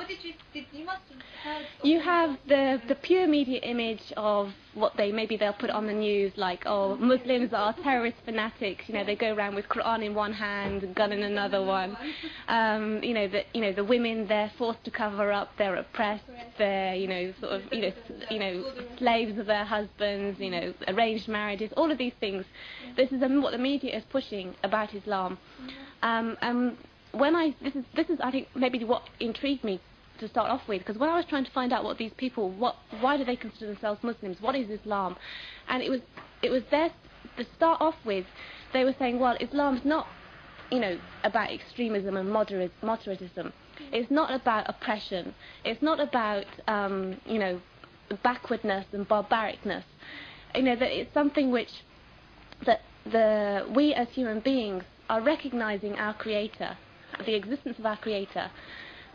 What did you must have heard? You have the pure media image of what maybe they'll put on the news, like, oh, Muslims are terrorist fanatics. You know, they go around with Quran in one hand, and gun in another one. The women, they're forced to cover up, they're oppressed, they're slaves of their husbands. Arranged marriages, all of these things. This is what the media is pushing about Islam. This is I think maybe what intrigued me to start off with, because when I was trying to find out what these people, why do they consider themselves Muslims, what is Islam, and it was there to start off with. They were saying, well, Islam's not about extremism and moderatism. It's not about oppression. It's not about backwardness and barbaricness. That it's something which we as human beings are recognizing our Creator, the existence of our Creator,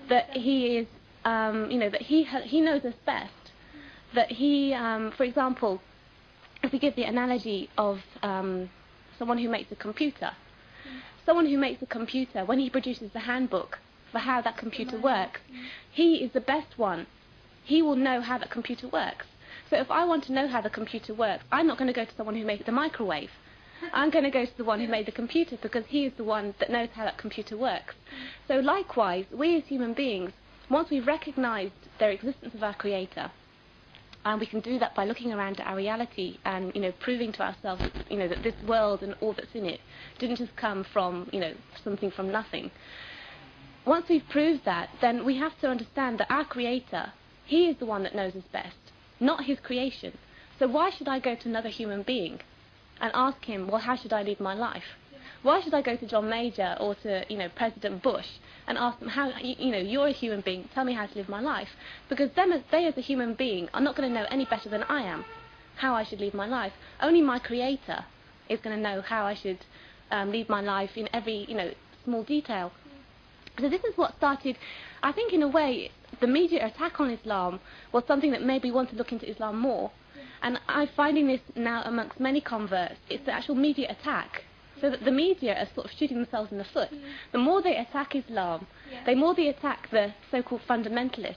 that He is, that He knows us best. That He, for example, if we give the analogy of someone who makes a computer, when he produces the handbook for how that computer works, he is the best one. He will know how that computer works. So if I want to know how the computer works, I'm not going to go to someone who made the microwave. I'm going to go to the one who made the computer, because he is the one that knows how that computer works. So likewise, we as human beings, once we've recognized their existence of our Creator, and we can do that by looking around at our reality and proving to ourselves that this world and all that's in it didn't just come from something from nothing. Once we've proved that, then we have to understand that our Creator, He is the one that knows us best, not His creation. So why should I go to another human being and ask him, well, how should I live my life? Why should I go to John Major or to President Bush and ask them, how you're a human being, tell me how to live my life? Because they as a human being are not going to know any better than I am how I should live my life. Only my Creator is going to know how I should live my life in every small detail. So this is what started, I think, in a way, the media attack on Islam was something that made me want to look into Islam more. And I'm finding this now amongst many converts. It's the actual media attack. So that the media are sort of shooting themselves in the foot. The more they attack Islam, the more they attack the so-called fundamentalists,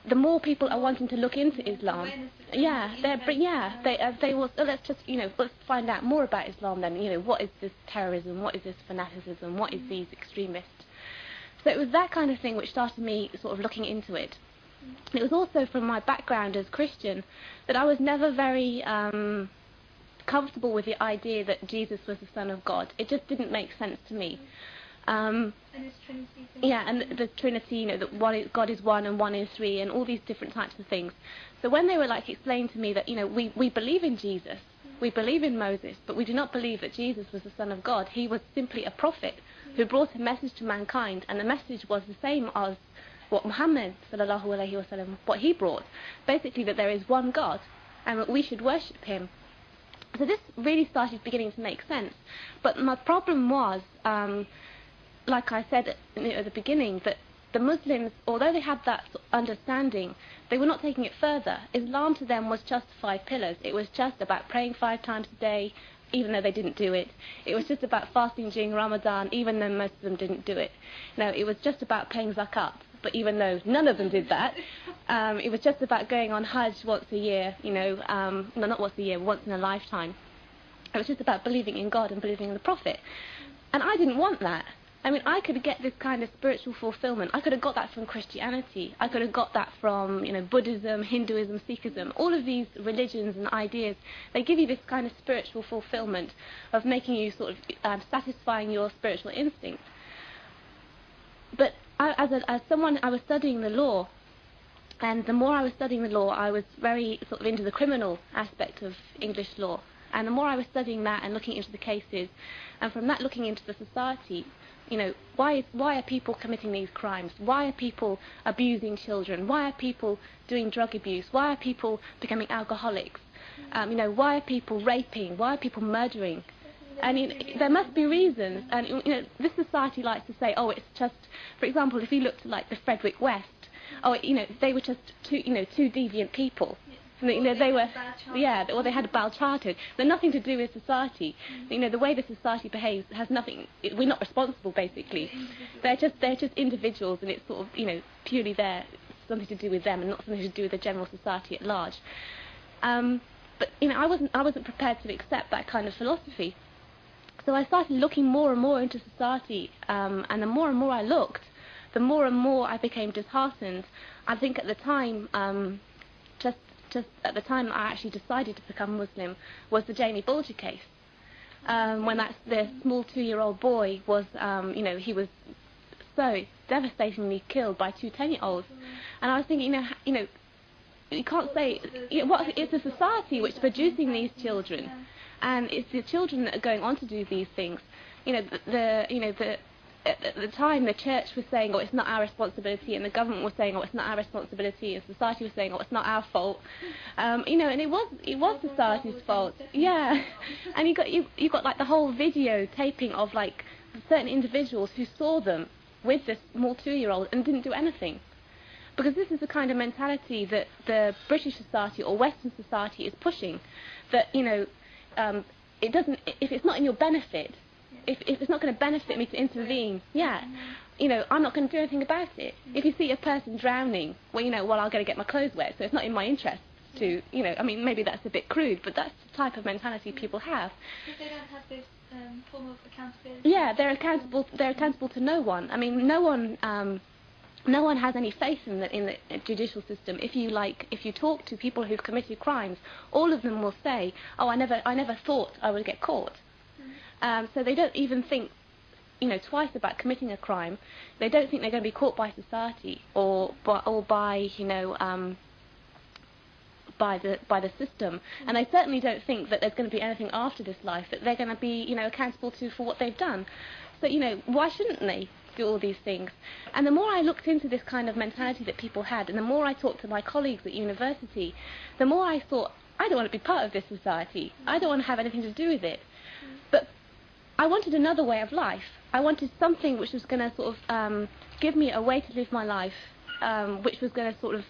the more people are wanting to look into Islam. They will. Let's find out more about Islam then. What is this terrorism? What is this fanaticism? What is these extremists? So it was that kind of thing which started me sort of looking into it. It was also from my background as Christian that I was never very comfortable with the idea that Jesus was the Son of God. It just didn't make sense to me. And his Trinity thing? Yeah, and the Trinity, that God is one and one is three, and all these different types of things. So when they were explaining to me that we believe in Jesus, we believe in Moses, but we do not believe that Jesus was the Son of God. He was simply a prophet who brought a message to mankind, and the message was the same as what Muhammad sallallahu alaihi wasallam, what he brought, basically that there is one God and that we should worship him. So this really started beginning to make sense. But my problem was, like I said at the beginning, that the Muslims, although they had that understanding, they were not taking it further. Islam to them was just 5 pillars. It was just about praying 5 times a day, even though they didn't do it. It was just about fasting during Ramadan, even though most of them didn't do it. No, it was just about paying zakat. But even though none of them did that, it was just about going on Hajj once a year, not once a year, once in a lifetime. It was just about believing in God and believing in the Prophet. And I didn't want that. I mean, I could get this kind of spiritual fulfillment. I could have got that from Christianity. I could have got that from, Buddhism, Hinduism, Sikhism. All of these religions and ideas, they give you this kind of spiritual fulfillment of making you sort of satisfying your spiritual instinct. But as someone, I was studying the law, and the more I was studying the law, I was very sort of into the criminal aspect of English law. And the more I was studying that and looking into the cases, and from that looking into the society, why are people committing these crimes? Why are people abusing children? Why are people doing drug abuse? Why are people becoming alcoholics? Why are people raping? Why are people murdering? And there must be reasons. And this society likes to say, oh, it's just, for example, if you looked at the Frederick West, they were just two deviant people. They were, yeah, or they had a bad childhood. They're nothing to do with society. The way the society behaves has nothing. We're not responsible, basically. They're just individuals, and it's sort of purely something to do with them, and not something to do with the general society at large. But I wasn't prepared to accept that kind of philosophy. So I started looking more and more into society, and the more and more I looked, the more and more I became disheartened. I think at the time, just at the time I actually decided to become Muslim, was the Jamie Bulger case. When the small 2-year-old boy was, he was so devastatingly killed by 2 10-year-olds, and I was thinking, you can't say it's a society which is producing these children, and it's the children that are going on to do these things. At the time, the church was saying, "Oh, it's not our responsibility," and the government was saying, "Oh, it's not our responsibility," and society was saying, "Oh, it's not our fault." And it was society's fault. Yeah, and you got like the whole video taping of like certain individuals who saw them with this small 2-year-old and didn't do anything, because this is the kind of mentality that the British society or Western society is pushing. That it doesn't. If it's not in your benefit. If it's not going to benefit me to intervene, I'm not going to do anything about it. If you see a person drowning, well, I'm going to get my clothes wet, so it's not in my interest to, maybe that's a bit crude, but that's the type of mentality people have. Because they don't have this form of accountability. Yeah, they're accountable to no one. I mean, no one has any faith in the judicial system. If you talk to people who've committed crimes, all of them will say, "Oh, I never thought I would get caught." So they don't even think, twice about committing a crime. They don't think they're going to be caught by society or by the system. And they certainly don't think that there's going to be anything after this life that they're going to be, accountable to for what they've done. So, why shouldn't they do all these things? And the more I looked into this kind of mentality that people had, and the more I talked to my colleagues at university, the more I thought, I don't want to be part of this society. I don't want to have anything to do with it. But I wanted another way of life. I wanted something which was going to sort of give me a way to live my life, which was going to sort of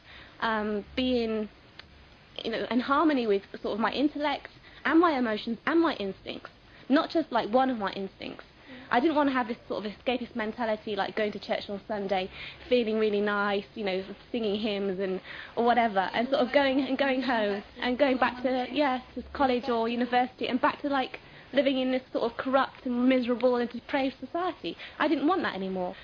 be in harmony with sort of my intellect and my emotions and my instincts, not just like one of my instincts. I didn't want to have this sort of escapist mentality, like going to church on Sunday, feeling really nice, singing hymns or whatever, and sort of going home and going back to college or university and back to like living in this sort of corrupt and miserable and depraved society. I didn't want that anymore.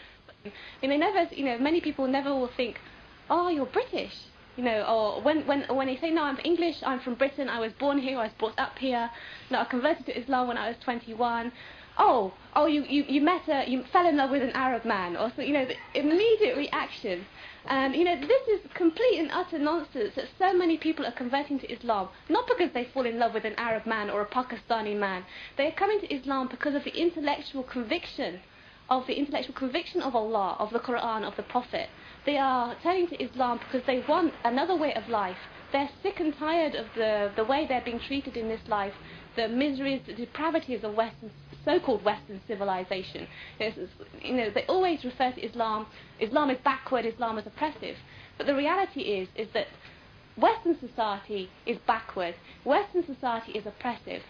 Many people never will think, "Oh, you're British," or when they say, "No, I'm English, I'm from Britain, I was born here, I was brought up here, no, I converted to Islam when I was 21. Oh, you fell in love with an Arab man," or so, the immediate reaction. And this is complete and utter nonsense that so many people are converting to Islam, not because they fall in love with an Arab man or a Pakistani man. They are coming to Islam because of the intellectual conviction of Allah, of the Quran, of the Prophet. They are turning to Islam because they want another way of life. They're sick and tired of the way they're being treated in this life, the miseries, the depravities of so-called Western civilization. They always refer to Islam. Islam is backward, Islam is oppressive. But the reality is that Western society is backward. Western society is oppressive.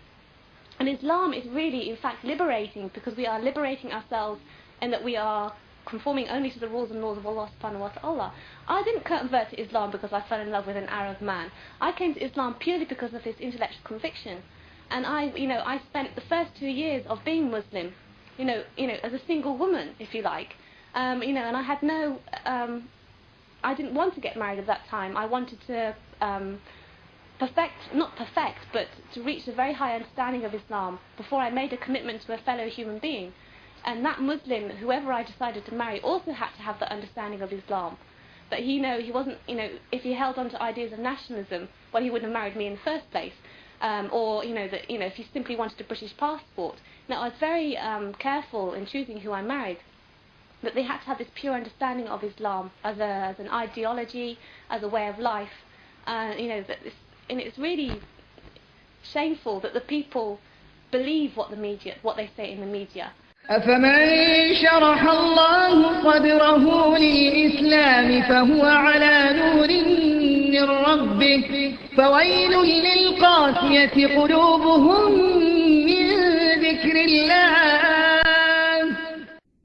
And Islam is really, in fact, liberating, because we are liberating ourselves and that we are conforming only to the rules and laws of Allah subhanahu wa ta'ala. I didn't convert to Islam because I fell in love with an Arab man. I came to Islam purely because of this intellectual conviction. And I spent the first 2 years of being Muslim, as a single woman, if you like, and I had I didn't want to get married at that time. I wanted to not perfect, but to reach a very high understanding of Islam before I made a commitment to a fellow human being. And that Muslim, whoever I decided to marry, also had to have the understanding of Islam. But he wasn't, if he held on to ideas of nationalism, well, he wouldn't have married me in the first place. Or if he simply wanted a British passport. Now, I was very careful in choosing who I married, but they had to have this pure understanding of Islam as an ideology, as a way of life. And it's really shameful that the people believe what they say in the media. أفمن شرح الله صدره للإسلام فهو على نور من ربه ربه فويل للقاسية قلوبهم من ذكر الله